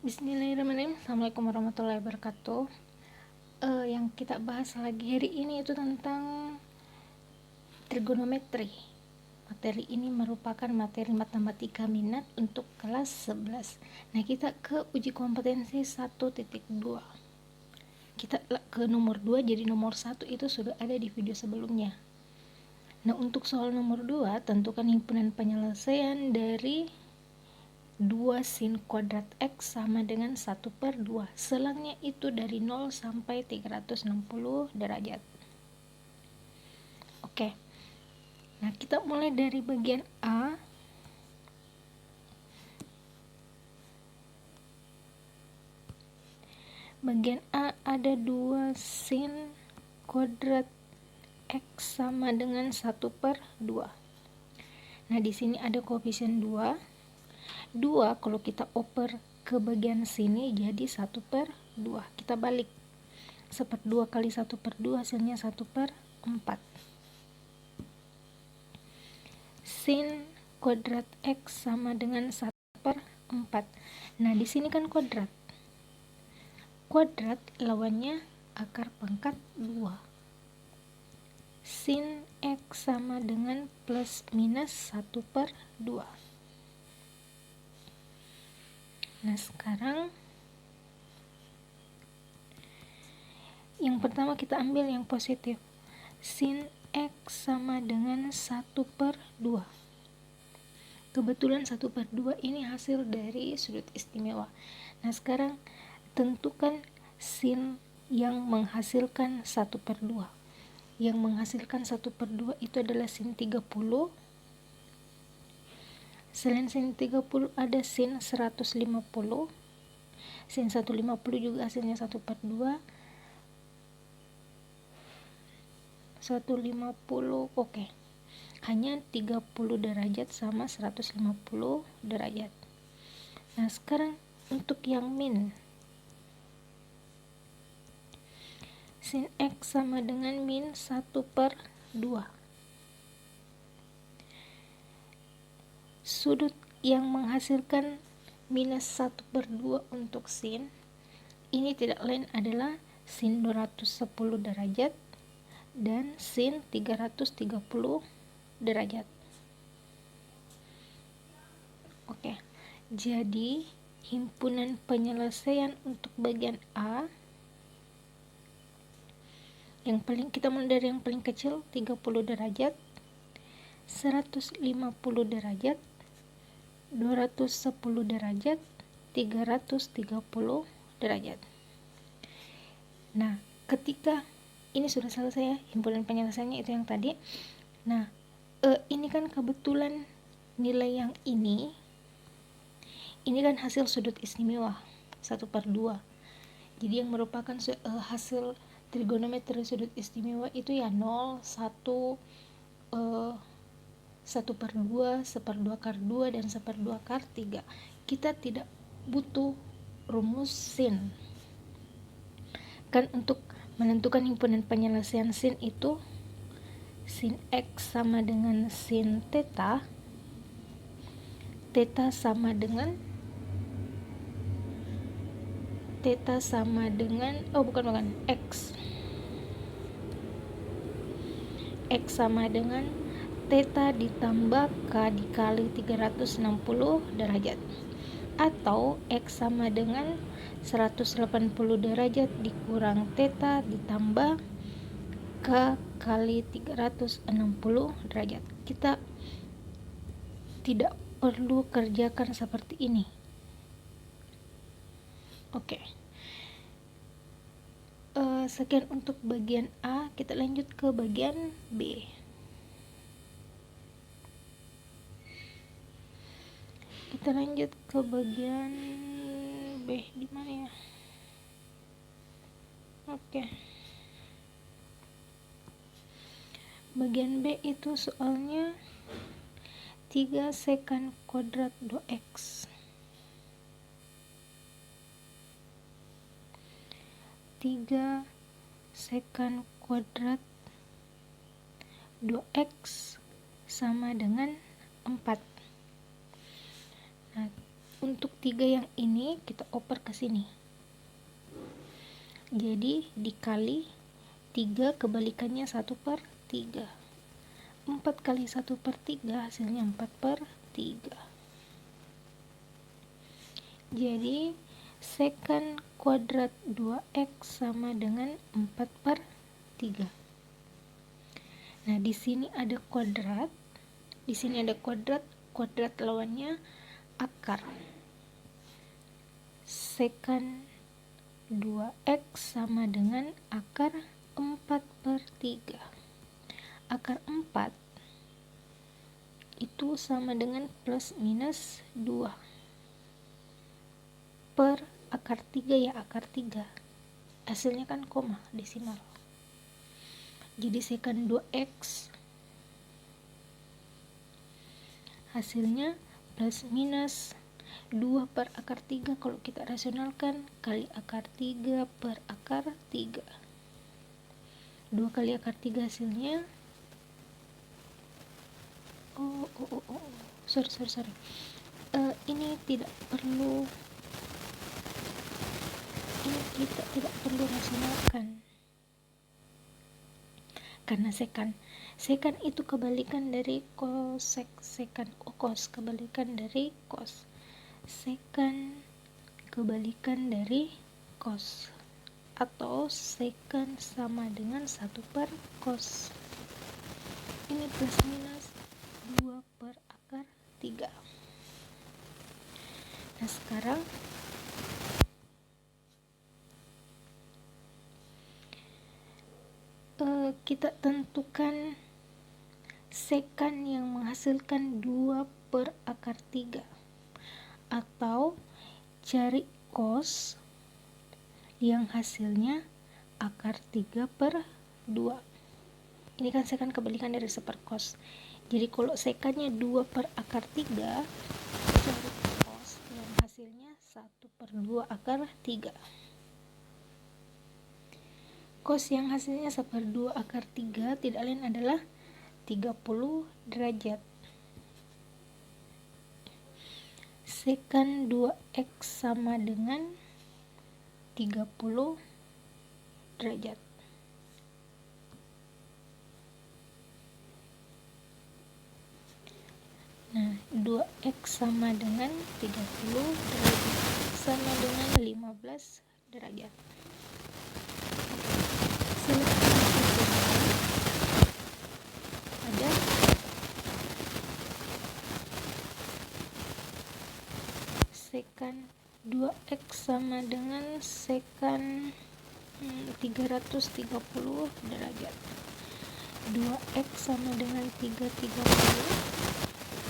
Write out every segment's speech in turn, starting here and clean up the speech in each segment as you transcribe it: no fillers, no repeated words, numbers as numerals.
Bismillahirrahmanirrahim. Assalamualaikum warahmatullahi wabarakatuh. Yang kita bahas lagi hari ini itu tentang trigonometri. Materi ini merupakan materi matematika minat untuk kelas 11. Nah, kita ke uji kompetensi 1.2. Kita ke nomor 2, jadi nomor 1 itu sudah ada di video sebelumnya. Nah, untuk soal nomor 2, tentukan himpunan penyelesaian dari 2 sin kuadrat X sama dengan 1/2. Selangnya itu dari 0 sampai 360 derajat. Oke. Nah, kita mulai dari bagian A. Bagian A ada 2 sin kuadrat X sama dengan 1/2. Nah, di sini ada koefisien 2. 2 kalau kita oper ke bagian sini jadi 1/2. Kita balik. 1/2 kali 1/2 hasilnya 1/4. Sin kuadrat X sama dengan 1/4. Nah, di sini kan kuadrat. Kuadrat lawannya akar pangkat 2. Sin X sama dengan plus minus 1/2. Nah, sekarang yang pertama kita ambil yang positif. Sin X sama dengan 1/2. Kebetulan 1/2 ini hasil dari sudut istimewa. Nah, sekarang tentukan sin yang menghasilkan 1/2. Yang menghasilkan 1/2 itu adalah sin 30. Selain sin 30 ada sin 150. Sin 150 juga hasilnya 1/2. 150, oke. Hanya 30 derajat sama 150 derajat. Nah, sekarang untuk yang min. Sin X sama dengan min 1/2. Sudut yang menghasilkan minus 1/2 untuk sin ini tidak lain adalah sin 210 derajat dan sin 330 derajat. Oke, jadi himpunan penyelesaian untuk bagian A kita mulai dari yang paling kecil 30 derajat, 150 derajat, 210 derajat, 330 derajat. Nah, ketika ini sudah selesai ya, himpunan penyelesaiannya itu yang tadi. Nah, ini kan kebetulan nilai yang ini kan hasil sudut istimewa 1/2. Jadi yang merupakan hasil trigonometri sudut istimewa itu ya 0, 1, 1/2, 1/2 akar 2, dan 1/2 akar 3. Kita tidak butuh rumus sin. Kan untuk menentukan himpunan penyelesaian sin itu sin X sama dengan sin theta. Theta sama dengan X. X sama dengan theta ditambah K dikali 360 derajat, atau X sama dengan 180 derajat dikurang theta ditambah K kali 360 derajat. Kita tidak perlu kerjakan seperti ini. Oke. Sekian untuk bagian A. Kita lanjut ke bagian B. Kita lanjut ke bagian B. Di mana ya? Oke. Bagian B itu soalnya 3 sekan kuadrat 2x. 3 sekan kuadrat 2x sama dengan 4. Nah, untuk 3 yang ini kita oper ke sini. Jadi dikali 3 kebalikannya 1/3. 4 kali 1/3 hasilnya 4/3. Jadi sekant kuadrat 2x sama dengan 4/3. Nah, di sini ada kuadrat, kuadrat lawannya akar. Sekant 2x sama dengan akar 4/3. Akar 4 itu sama dengan plus minus 2 per akar 3 ya, akar 3. Hasilnya kan koma desimal. Jadi sekant 2x hasilnya plus minus 2 per akar 3 kalau kita rasionalkan, kali akar 3 per akar 3. 2 kali akar 3 hasilnya sorry. Ini kita tidak perlu rasionalkan. Karena sekant itu kebalikan dari kosek, cos kebalikan dari cos, sekant kebalikan dari cos, atau sekant sama dengan 1/cos. Ini plus minus 2 per akar 3. Nah, sekarang kita tentukan sekant yang menghasilkan 2 per akar 3, atau cari cos yang hasilnya akar 3/2. Ini kan sekant kebalikan dari 1/cos. Jadi kalau sekantnya 2 per akar 3, cari cos yang hasilnya 1/2 akar 3. Cos yang hasilnya 1/2 akar 3 tidak lain adalah 30 derajat. Sekant 2x sama dengan 30 derajat. Nah, 2x sama dengan 30 derajat sama dengan 15 derajat. Ada sekant 2x sama dengan sekant 330 derajat. 2x sama dengan 330,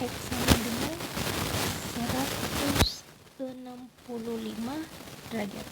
x sama dengan 165 derajat.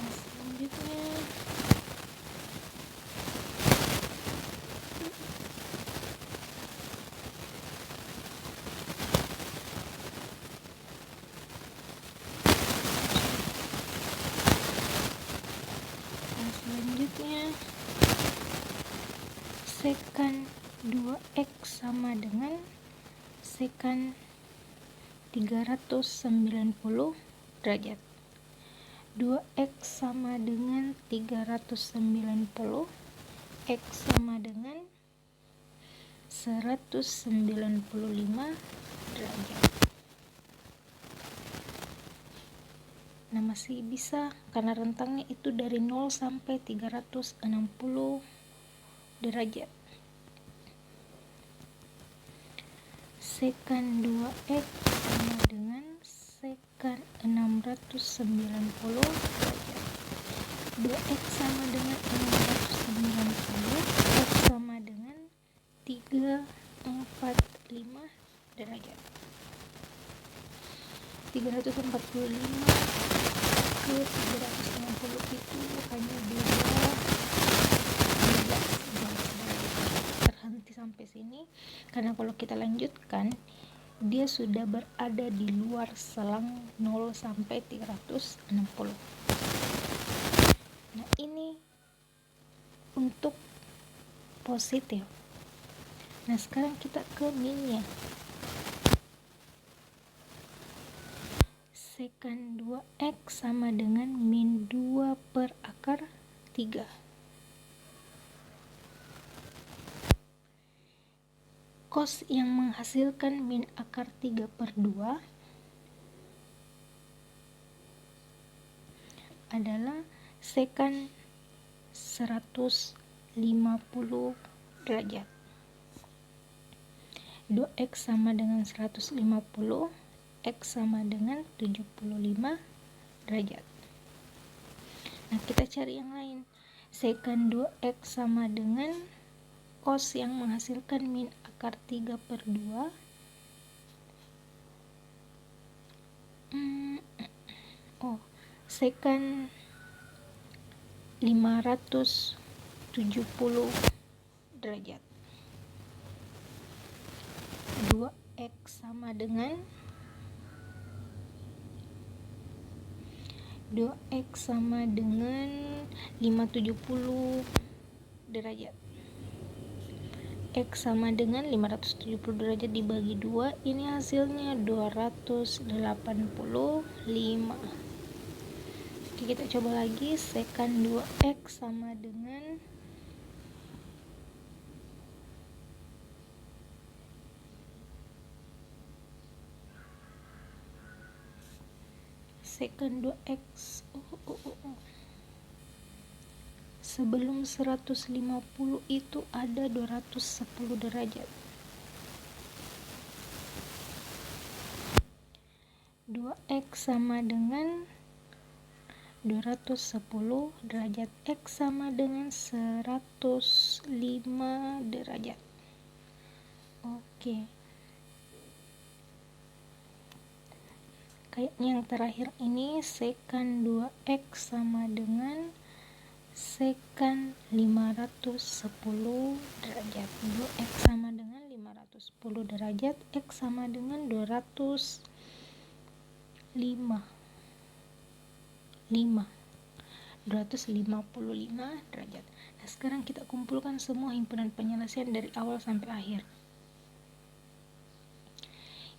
Nah, selanjutnya sekant 2x sama dengan sekant 390 derajat. 2x sama dengan 390, x sama dengan 195 derajat. Nah, masih bisa karena rentangnya itu dari 0 sampai 360 derajat. Sekant 2x sama dengan sekant 690 derajat. 2x sama dengan 690, x sama dengan 345 derajat. 345 ke 360 itu hanya beda 12 terhenti sampai sini, karena kalau kita lanjutkan dia sudah berada di luar selang 0 sampai 360. Nah, ini untuk positif. Nah, sekarang kita ke minnya. Sekan 2x sama dengan min 2 per akar 3. Cos yang menghasilkan min akar 3 per 2 adalah sekan 150 derajat. 2x sama dengan 150, x sama dengan 75 derajat. Nah, kita cari yang lain. Sekan 2x sama dengan cos yang menghasilkan min akar 3 per 2. Sekan 570 derajat. 2x sama dengan 570 derajat. X sama dengan 570 derajat dibagi 2, ini hasilnya 285. Oke, kita coba lagi. Sekan 2x sama dengan sekan 2x. Sebelum 150 itu ada 210 derajat. 2x sama dengan 210 derajat, x sama dengan 105 derajat. Oke. Kayak yang terakhir ini, sekan 2x sama dengan sekan 510 derajat. 2x sama dengan 510 derajat, x sama dengan 205 derajat. Nah, sekarang kita kumpulkan semua himpunan penyelesaian dari awal sampai akhir.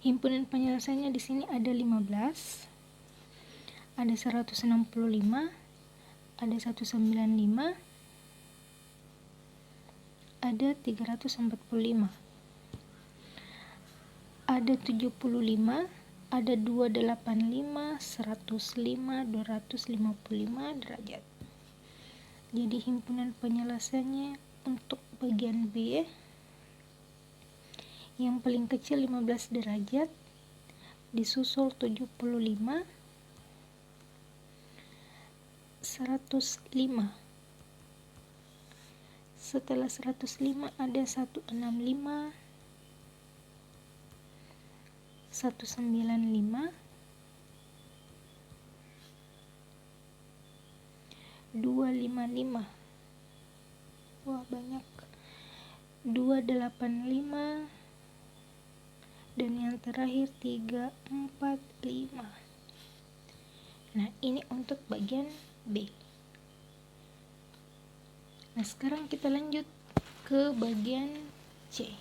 Himpunan penyelesaiannya di sini ada 15, ada 165, ada 195, ada 345, ada 75, ada 285, 105, 255 derajat. Jadi himpunan penyelesaiannya untuk bagian B yang paling kecil 15 derajat disusul 75, 105. Setelah 105 ada 165, 195, 255. Wah, banyak. 285 dan yang terakhir 345. Nah, ini untuk bagian B. Nah, sekarang kita lanjut ke bagian C.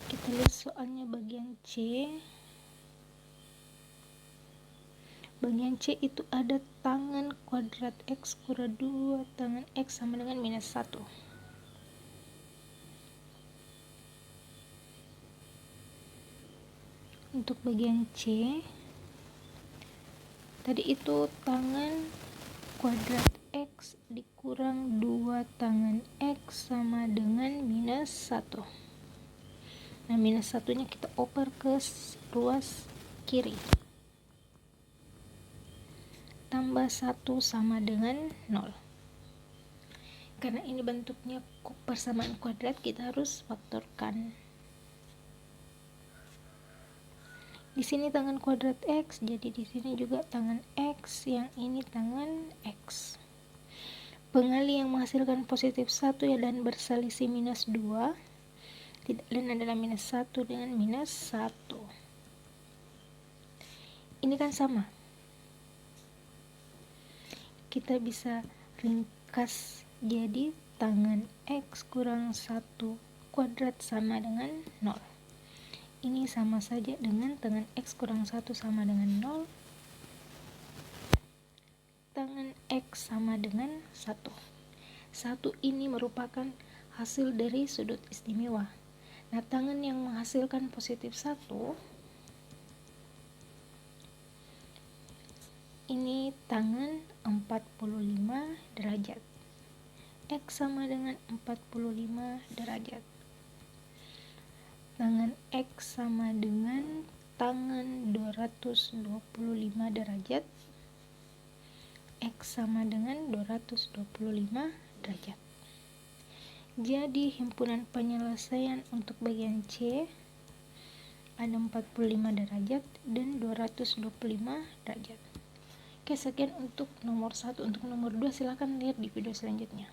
Kita lihat soalnya bagian C. Bagian C itu ada tangan kuadrat X kurang 2, tangan X sama dengan minus 1. Untuk bagian C, tadi itu tangan kuadrat X dikurang 2 tangan X sama dengan minus 1. Nah, minus 1-nya kita oper ke ruas kiri. Tambah 1 sama dengan 0. Karena ini bentuknya persamaan kuadrat, kita harus faktorkan. Di sini tangan kuadrat X, jadi di sini juga tangan X, yang ini tangan X. Pengali yang menghasilkan positif 1 ya dan berselisih minus 2 tidak lain adalah minus 1 dengan minus 1. Ini kan sama. Kita bisa ringkas jadi tangan X kurang 1 kuadrat sama dengan 0. Ini sama saja dengan tangan X kurang 1 sama dengan 0. Tangan X sama dengan 1. 1 ini merupakan hasil dari sudut istimewa. Nah, tangan yang menghasilkan positif 1 ini tangan 45 derajat. X sama dengan 45 derajat. Tangan X sama dengan tangan 225 derajat. X sama dengan 225 derajat. Jadi himpunan penyelesaian untuk bagian C ada 45 derajat dan 225 derajat. Oke, sekian untuk nomor 1. Untuk nomor 2 silahkan lihat di video selanjutnya.